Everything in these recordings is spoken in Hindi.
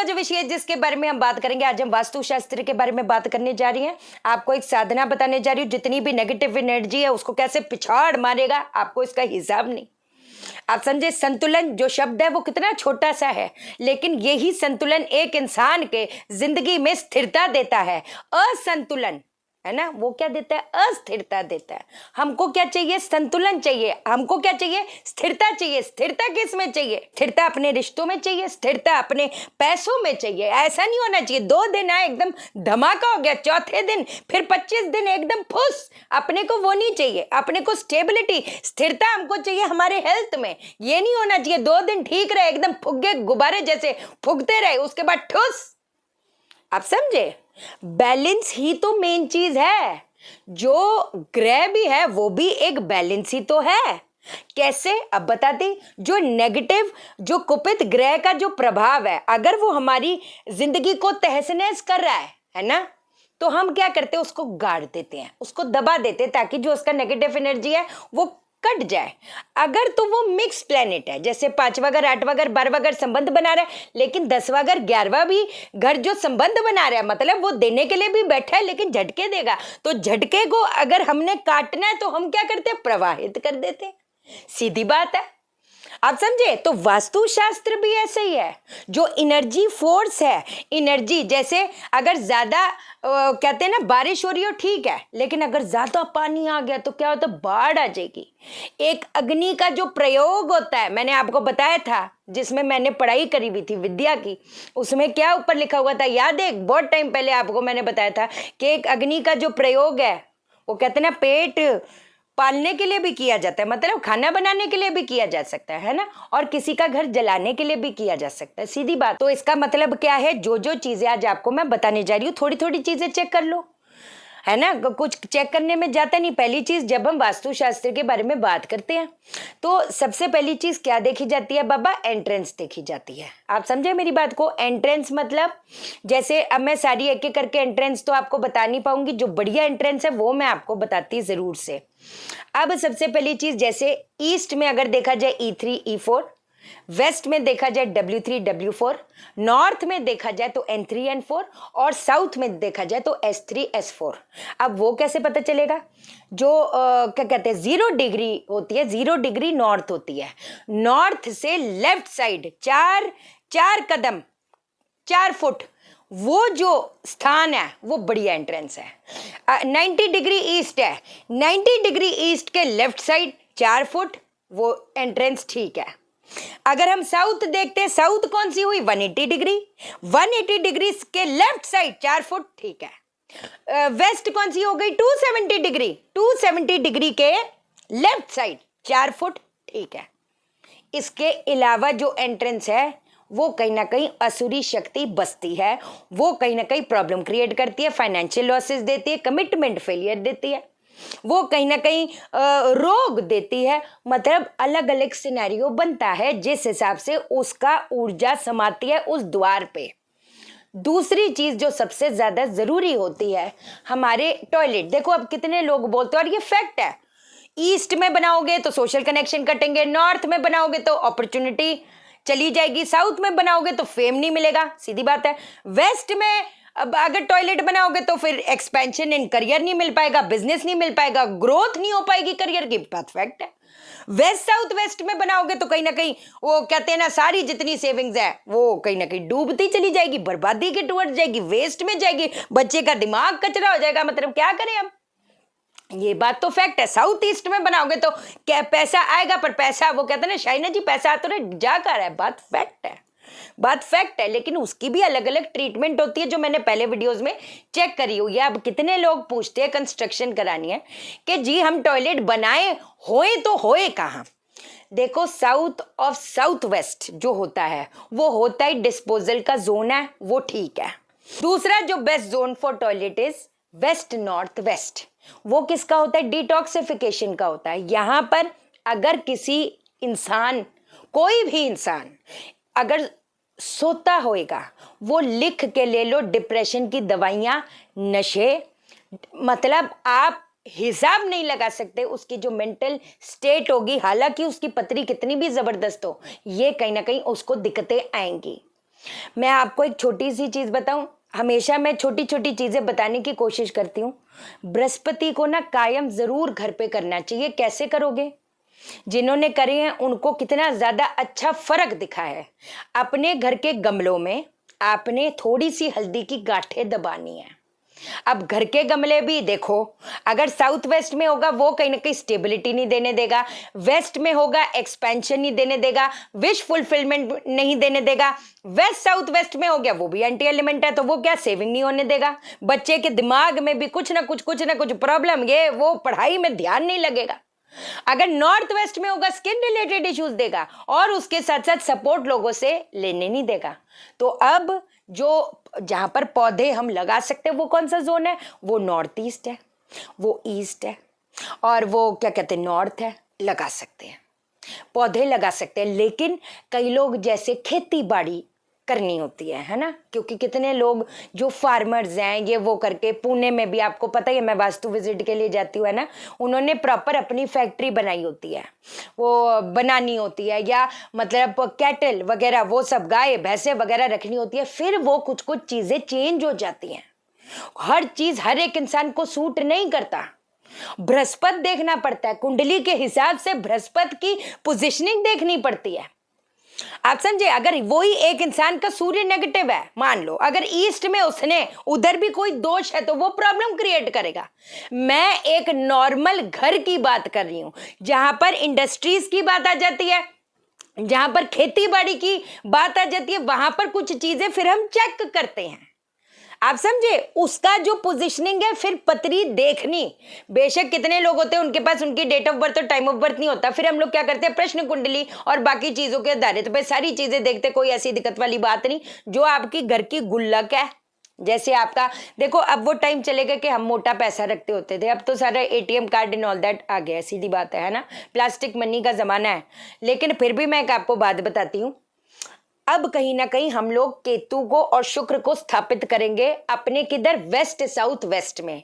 का जो विषय है जिसके बारे में हम बात करेंगे, आज हम वास्तुशास्त्र के बारे में बात करने जा रही हैं। आपको एक साधना बताने जा रही हूँ, जितनी भी नेगेटिव एनर्जी है उसको कैसे पिछाड़ मारेगा, आपको इसका हिसाब नहीं। आप समझे, संतुलन जो शब्द है वो कितना छोटा सा है, लेकिन यही संतुलन एक इंसान के जिंदगी में स्थिरता देता है। असंतुलन है ना, वो क्या देता है? अस्थिरता देता है। हमको क्या चाहिए? संतुलन चाहिए। हमको क्या चाहिए? स्थिरता चाहिए। स्थिरता किस में चाहिए? स्थिरता अपने रिश्तों में चाहिए, स्थिरता अपने पैसों में चाहिए। ऐसा नहीं होना चाहिए 2 दिन आए एकदम धमाका हो गया, चौथे दिन फिर 25 दिन एकदम फुस। अपने को वो नहीं चाहिए, अपने को स्टेबिलिटी, स्थिरता हमको चाहिए हमारे हेल्थ में। ये नहीं होना चाहिए 2 दिन ठीक रहे, एकदम फुग्गे गुब्बारे जैसे फुगते रहे, उसके बाद ठुस। आप समझे, बैलेंस ही तो मेन चीज है। जो ग्रह भी है वो भी एक बैलेंस ही तो है। कैसे? अब बताती। जो नेगेटिव, जो कुपित ग्रह का जो प्रभाव है, अगर वो हमारी जिंदगी को तहस नहस कर रहा है ना, तो हम क्या करते हैं? उसको गाड़ देते हैं, उसको दबा देते हैं, ताकि जो उसका नेगेटिव एनर्जी है वो कट जाए। अगर तो वो मिक्स प्लेनेट है, जैसे 5वां घर, 8वां घर, 12वां घर संबंध बना रहा है, लेकिन 10वां घर, 11वां भी घर जो संबंध बना रहा है, मतलब वो देने के लिए भी बैठा है लेकिन झटके देगा। तो झटके को अगर हमने काटना है तो हम क्या करते हैं? प्रवाहित कर देते हैं। सीधी बात है। आप समझे? तो वास्तुशास्त्र भी ऐसे ही है। जो एनर्जी फोर्स है, एनर्जी जैसे अगर ज्यादा कहते हैं ना बारिश हो रही हो, ठीक है, लेकिन अगर ज्यादा पानी आ गया तो क्या होता? बाढ़ आ जाएगी। एक अग्नि का जो प्रयोग होता है, मैंने आपको बताया था, जिसमें मैंने पढ़ाई करी हुई थी विद्या की, उसमें क्या ऊपर लिखा हुआ था याद है? बहुत टाइम पहले आपको मैंने बताया था कि एक अग्नि का जो प्रयोग है वो कहते हैं ना पेट पालने के लिए भी किया जाता है, मतलब खाना बनाने के लिए भी किया जा सकता है ना, और किसी का घर जलाने के लिए भी किया जा सकता है। सीधी बात। तो इसका मतलब क्या है? जो जो चीजें आज आपको मैं बताने जा रही हूँ, थोड़ी थोड़ी चीजें चेक कर लो, है ना। कुछ चेक करने में जाता नहीं। पहली चीज, जब हम वास्तुशास्त्र के बारे में बात करते हैं तो सबसे पहली चीज क्या देखी जाती है बाबा? एंट्रेंस देखी जाती है। आप समझे मेरी बात को? एंट्रेंस मतलब, जैसे अब मैं सारी एक एक करके एंट्रेंस तो आपको बता नहीं पाऊंगी, जो बढ़िया एंट्रेंस है वो मैं आपको बताती जरूर से। अब सबसे पहली चीज, जैसे ईस्ट में अगर देखा जाए E3 E4, वेस्ट में देखा जाए W3 W4, नॉर्थ में देखा जाए तो N3 N4, और साउथ में देखा जाए तो S3 S4। अब वो कैसे पता चलेगा? जो क्या कहते हैं 0 डिग्री होती है, 0 डिग्री नॉर्थ होती है। नॉर्थ से लेफ्ट साइड 4 कदम 4 फुट वो जो स्थान है वो बढ़िया एंट्रेंस है। 90 डिग्री ईस्ट है, 90 डिग्री ईस्ट के लेफ्ट साइड 4 फुट वो एंट्रेंस ठीक है। अगर हम साउथ देखते हैं, साउथ कौन सी हुई? 180 डिग्री, 180 डिग्री के लेफ्ट साइड 4 फुट ठीक है। वेस्ट कौन सी हो गई? 270 डिग्री, 270 डिग्री के लेफ्ट साइड 4 फुट ठीक है। इसके अलावा जो एंट्रेंस है वो कहीं ना कहीं असुरी शक्ति बसती है, वो कहीं ना कहीं प्रॉब्लम क्रिएट करती है, फाइनेंशियल लॉसेस देती है, कमिटमेंट फेलियर देती है, वो कहीं ना कहीं रोग देती है। मतलब अलग अलग सिनेरियो बनता है जिस हिसाब से उसका ऊर्जा समाती है उस द्वार पे। दूसरी चीज जो सबसे ज्यादा जरूरी होती है, हमारे टॉयलेट। देखो अब कितने लोग बोलते हैं, और ये फैक्ट है, ईस्ट में बनाओगे तो सोशल कनेक्शन कटेंगे, नॉर्थ में बनाओगे तो अपॉर्चुनिटी चली जाएगी, साउथ में बनाओगे तो फेम नहीं मिलेगा। सीधी बात है। वेस्ट में अब अगर टॉयलेट बनाओगे तो फिर एक्सपेंशन इन करियर नहीं मिल पाएगा, बिजनेस नहीं मिल पाएगा, ग्रोथ नहीं हो पाएगी करियर की। बात फैक्ट है। वेस्ट साउथ वेस्ट में बनाओगे तो कहीं ना कहीं वो कहते हैं ना सारी जितनी सेविंग्स है वो कहीं ना कहीं डूबती चली जाएगी, बर्बादी के टुवर्ड्स जाएगी, वेस्ट में जाएगी, बच्चे का दिमाग कचरा हो जाएगा। मतलब क्या करें हम? ये बात तो फैक्ट है। साउथ ईस्ट में बनाओगे तो क्या पैसा आएगा, पर पैसा वो कहते हैं ना शाइना जी पैसा तो जा कर है। बात फैक्ट है, बात फैक्ट है, लेकिन उसकी भी अलग अलग ट्रीटमेंट होती है जो मैंने पहले वीडियोस में चेक करी हुई है। अब कितने लोग पूछते हैं कंस्ट्रक्शन करानी है कि जी हम टॉयलेट बनाए होए तो होए कहाँ? देखो साउथ ऑफ साउथ वेस्ट जो होता है वो होता है डिस्पोजल का जोन है, वो ठीक है। दूसरा जो west zone for toilet is west north west. वो किसका होता है? डिटॉक्सिफिकेशन का होता है। यहां पर अगर किसी इंसान, कोई भी इंसान अगर सोता होएगा, वो लिख के ले लो, डिप्रेशन की दवाइयां, नशे, मतलब आप हिसाब नहीं लगा सकते उसकी जो मेंटल स्टेट होगी। हालांकि उसकी पत्री कितनी भी जबरदस्त हो, ये कहीं ना कहीं उसको दिक्कतें आएंगी। मैं आपको एक छोटी सी चीज बताऊं, हमेशा मैं छोटी छोटी चीजें बताने की कोशिश करती हूँ। बृहस्पति को ना कायम जरूर घर पे करना चाहिए। कैसे करोगे? जिन्होंने करे हैं उनको कितना ज्यादा अच्छा फर्क दिखा है। अपने घर के गमलों में आपने थोड़ी सी हल्दी की गांठें दबानी है। अब घर के गमले भी देखो, अगर साउथ वेस्ट में होगा वो कहीं ना कहीं स्टेबिलिटी नहीं देने देगा, वेस्ट में होगा एक्सपेंशन नहीं देने देगा, विश फुलफिलमेंट नहीं देने देगा, वेस्ट साउथ वेस्ट में हो गया वो भी एंटी एलिमेंट है तो वो क्या सेविंग नहीं होने देगा। बच्चे के दिमाग में भी कुछ ना कुछ प्रॉब्लम, ये वो पढ़ाई में ध्यान नहीं लगेगा। अगर नॉर्थ वेस्ट में होगा स्किन रिलेटेड इश्यूज देगा और उसके साथ साथ सपोर्ट लोगों से लेने नहीं देगा। तो अब जो जहां पर पौधे हम लगा सकते हैं वो कौन सा जोन है? वो नॉर्थ ईस्ट है, वो ईस्ट है और वो क्या कहते हैं नॉर्थ है। लगा सकते हैं, पौधे लगा सकते हैं, लेकिन कई लोग जैसे खेती बाड़ी करनी होती है ना, क्योंकि कितने लोग जो फार्मर्स हैं ये वो करके, पुणे में भी आपको पता ही है, मैं वास्तु विजिट के लिए जाती हूँ है ना, उन्होंने प्रॉपर अपनी फैक्ट्री बनाई होती है, वो बनानी होती है, या मतलब कैटल वगैरह वो सब गाय भैंसे वगैरह रखनी होती है, फिर वो कुछ कुछ चीजें चेंज हो जाती हैं। हर चीज हर एक इंसान को सूट नहीं करता। बृहस्पति देखना पड़ता है, कुंडली के हिसाब से बृहस्पति की पोजिशनिंग देखनी पड़ती है। आप समझे? अगर वही एक इंसान का सूर्य नेगेटिव है, मान लो अगर ईस्ट में उसने उधर भी कोई दोष है तो वो प्रॉब्लम क्रिएट करेगा। मैं एक नॉर्मल घर की बात कर रही हूं, जहां पर इंडस्ट्रीज की बात आ जाती है, जहां पर खेती बाड़ी की बात आ जाती है, वहां पर कुछ चीजें फिर हम चेक करते हैं। आप समझे? उसका जो पोजीशनिंग है, फिर पत्री देखनी। बेशक कितने लोग होते हैं उनके पास उनकी डेट ऑफ बर्थ और टाइम ऑफ बर्थ नहीं होता, फिर हम लोग क्या करते हैं प्रश्न कुंडली और बाकी चीजों के आधारित पे सारी चीजें देखते, कोई ऐसी दिक्कत वाली बात नहीं। जो आपकी घर की गुल्लक है, जैसे आपका देखो, अब वो टाइम चलेगा कि हम मोटा पैसा रखते होते थे, अब तो सारा ATM card and all that आ गया, सीधी बात है ना, प्लास्टिक मनी का जमाना है। लेकिन फिर भी मैं एक आपको बात बताती हूँ, अब कहीं ना कहीं हम लोग केतु को और शुक्र को स्थापित करेंगे अपने किधर, वेस्ट साउथ वेस्ट में।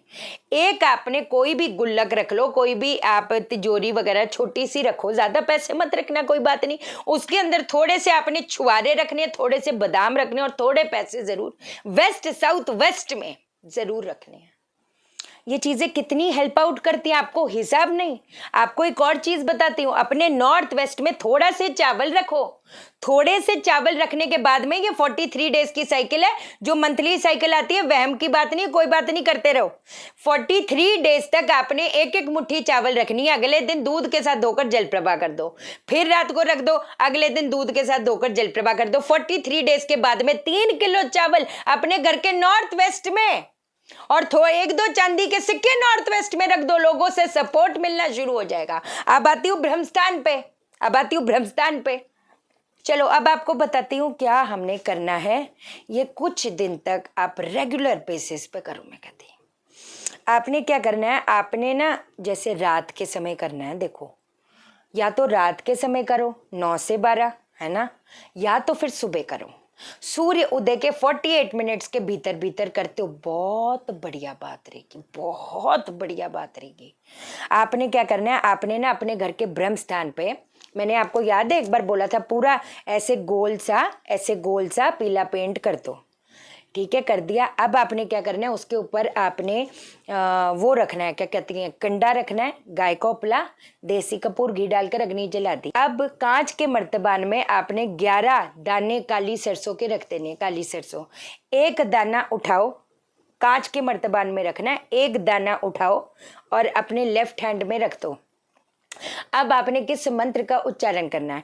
एक आपने कोई भी गुल्लक रख लो, कोई भी आप तिजोरी वगैरह छोटी सी रखो, ज्यादा पैसे मत रखना, कोई बात नहीं, उसके अंदर थोड़े से आपने छुआरे रखने, थोड़े से बादाम रखने और थोड़े पैसे जरूर वेस्ट साउथ वेस्ट में जरूर रखने हैं। ये चीजें कितनी हेल्प आउट करती हैं आपको हिसाब नहीं। आपको एक और चीज बताती हूँ, अपने नॉर्थ वेस्ट में थोड़ा से चावल रखो। थोड़े से चावल रखने के बाद में, ये 43 डेज की साइकिल है, जो मंथली साइकिल आती है, वहम की बात नहीं, कोई बात नहीं, करते रहो। 43 डेज तक आपने एक एक मुट्ठी चावल रखनी है। अगले दिन दूध के साथ धोकर जल प्रभा कर दो, फिर रात को रख दो, अगले दिन दूध के साथ धोकर जल प्रभा कर दो। 43 डेज के बाद में 3 किलो चावल अपने घर के नॉर्थ वेस्ट में और एक दो चांदी के सिक्के नॉर्थ वेस्ट में रख दो, लोगों से सपोर्ट मिलना शुरू हो जाएगा। अब आती हूँ ब्रह्मस्थान पे, चलो अब आपको बताती हूँ क्या हमने करना है। ये कुछ दिन तक आप रेगुलर बेसिस पे करो। मैं कहती हूँ आपने क्या करना है, आपने ना जैसे रात के समय करना है, देखो या तो रात के समय करो 9 से 12 है ना, या तो फिर सुबह करो। सूर्य उदय के 48 मिनट्स के भीतर भीतर करते हो, बहुत बढ़िया बात रहेगी, बहुत बढ़िया बात रहेगी। आपने क्या करना है, आपने ना अपने घर के ब्रह्म स्थान पे, मैंने आपको याद है एक बार बोला था, पूरा ऐसे गोल सा पीला पेंट कर दो, ठीक है, कर दिया। अब आपने क्या करना है, उसके ऊपर आपने वो रखना है, क्या कहती हैं, कंडा रखना है, गाय का उपला, देसी कपूर घी डालकर अग्नि जला दी। अब कांच के मर्तबान में आपने 11 दाने काली सरसों के रख देने, काली सरसों। एक दाना उठाओ, कांच के मर्तबान में रखना है, एक दाना उठाओ और अपने लेफ्ट हैंड में रख दो। अब आपने किस मंत्र का उच्चारण करना है,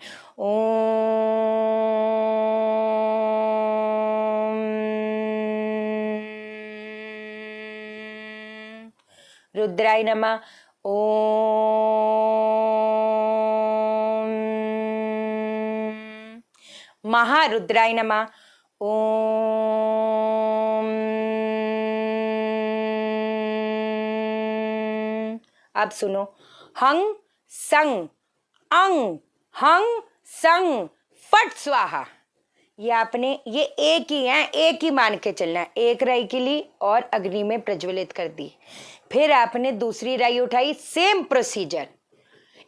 रुद्राय नमः, ओम महारुद्राय नमः, ओम। अब सुनो, हंग संग अंग हंग संग फट स्वाहा। ये आपने ये एक ही है, एक ही मान के चलना है। एक राई की ली और अग्नि में प्रज्वलित कर दी, फिर आपने दूसरी राई उठाई, सेम प्रोसीजर,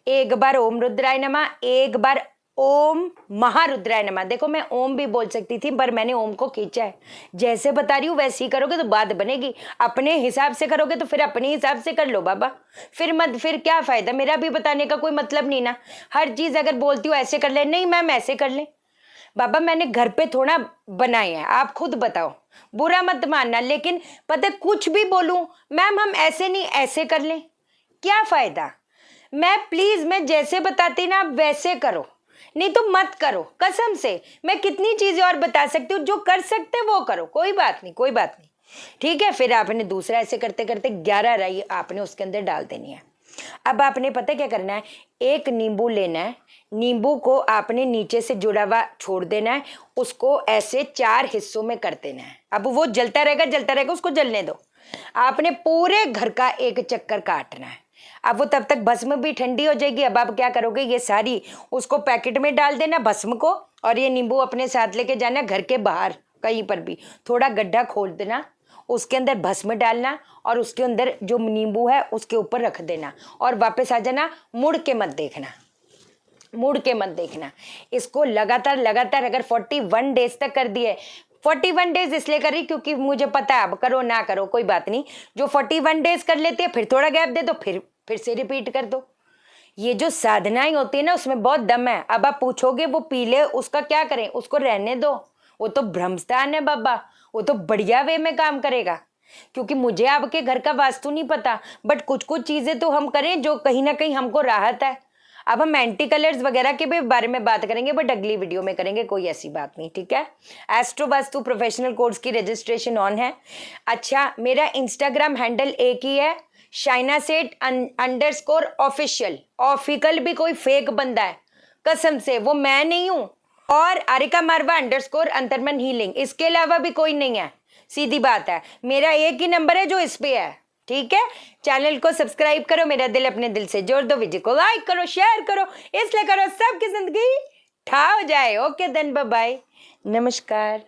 एक बार ओम रुद्राय नमः, एक बार ओम महारुद्राय नमः। देखो मैं ओम भी बोल सकती थी पर मैंने ओम को खींचा है। जैसे बता रही हूँ वैसे ही करोगे तो बात बनेगी। अपने हिसाब से करोगे तो फिर अपने हिसाब से कर लो बाबा, फिर क्या फायदा, मेरा भी बताने का कोई मतलब नहीं ना। हर चीज अगर बोलती हूँ ऐसे कर ले, नहीं मैम ऐसे कर ले। बाबा मैंने घर पे थोड़ा बनाए हैं, आप खुद बताओ, बुरा मत मानना। लेकिन पता कुछ भी बोलूं, मैम हम ऐसे नहीं ऐसे कर लें, क्या फायदा। मैं जैसे बताती ना आप वैसे करो, नहीं तो मत करो। कसम से मैं कितनी चीजें और बता सकती हूँ, जो कर सकते वो करो, कोई बात नहीं कोई बात नहीं, ठीक है। फिर आपने दूसरा ऐसे करते करते 11 राई आपने उसके अंदर डाल देनी है। अब आपने पता क्या करना है, एक नींबू लेना है, नींबू को आपने नीचे से जुड़ा हुआ छोड़ देना है, उसको ऐसे 4 हिस्सों में कर देना है। अब वो जलता रहेगा, उसको जलने दो। आपने पूरे घर का एक चक्कर काटना है। अब वो तब तक भस्म भी ठंडी हो जाएगी। अब आप क्या करोगे, ये सारी उसको पैकेट में डाल देना भस्म को, और ये नींबू अपने साथ लेके जाना घर के बाहर कहीं पर भी, थोड़ा गड्ढा खोल देना, उसके अंदर भस्म डालना और उसके अंदर जो नींबू है उसके ऊपर रख देना और वापस आ जाना। मुड़ के मत देखना, मुड़ के मत देखना। इसको लगातार लगातार अगर 41 डेज तक कर दिए, 41 डेज इसलिए करी क्योंकि मुझे पता है अब करो ना करो कोई बात नहीं, जो 41 डेज कर लेते हैं फिर थोड़ा गैप दे दो, फिर से रिपीट कर दो। ये जो साधनाएं होती है ना उसमें बहुत दम है। अब आप पूछोगे वो पीले उसका क्या करें, उसको रहने दो, वो तो ब्रह्मस्थान है बाबा, वो तो बढ़िया वे में काम करेगा। क्योंकि मुझे आपके घर का वास्तु नहीं पता, बट कुछ कुछ चीजें तो हम करें जो कहीं ना कहीं हमको राहत है। अब हम एंटी कलर्स वगैरह के भी बारे में बात करेंगे, बट अगली वीडियो में करेंगे, कोई ऐसी बात नहीं, ठीक है। एस्ट्रो वास्तु प्रोफेशनल कोर्स की रजिस्ट्रेशन ऑन है। अच्छा, मेरा इंस्टाग्राम हैंडल एक ही है, शाइना सेठ _ऑफिशियल। ऑफिकल भी कोई फेक बंदा है, कसम से वो मैं नहीं हूं। और आरिका मारवा _अंतर्मन हीलिंग, इसके अलावा भी कोई नहीं है, सीधी बात है। मेरा एक ही नंबर है जो इस पे है, ठीक है। चैनल को सब्सक्राइब करो, मेरा दिल अपने दिल से जोड़ दो, वीडियो को लाइक करो, शेयर करो, इसलिए करो सबकी जिंदगी ठा हो जाए। ओके देन, बाय बाय, नमस्कार।